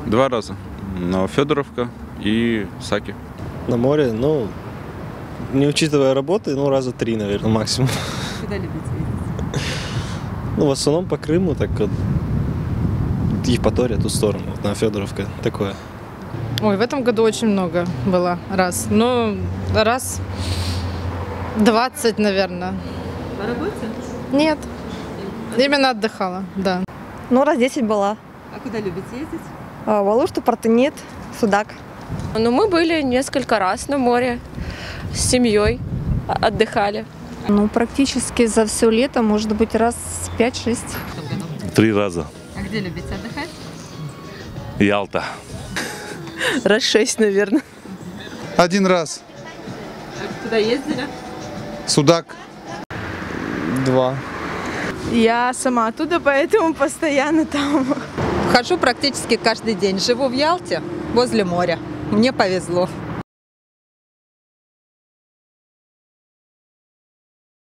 2 раза. Федоровка и Саки. На море, не учитывая работы, раза 3, наверное, максимум. Куда любите ездить? В основном по Крыму, так вот, Евпатория, ту сторону, на Федоровка, такое. Ой, в этом году очень много было раз. Раз 20, наверное. По работе? Нет. Именно отдыхала, да. Раз 10 была. А куда любите ездить? Валушта, Партенит, Судак. Мы были несколько раз на море с семьей, отдыхали. Практически за все лето, может быть, раз 5-6. 3 раза. А где любите отдыхать? Ялта. Раз 6, наверное. 1 раз. А куда ездили? Судак. 2. Я сама оттуда, поэтому постоянно там. Хожу практически каждый день. Живу в Ялте, возле моря. Мне повезло.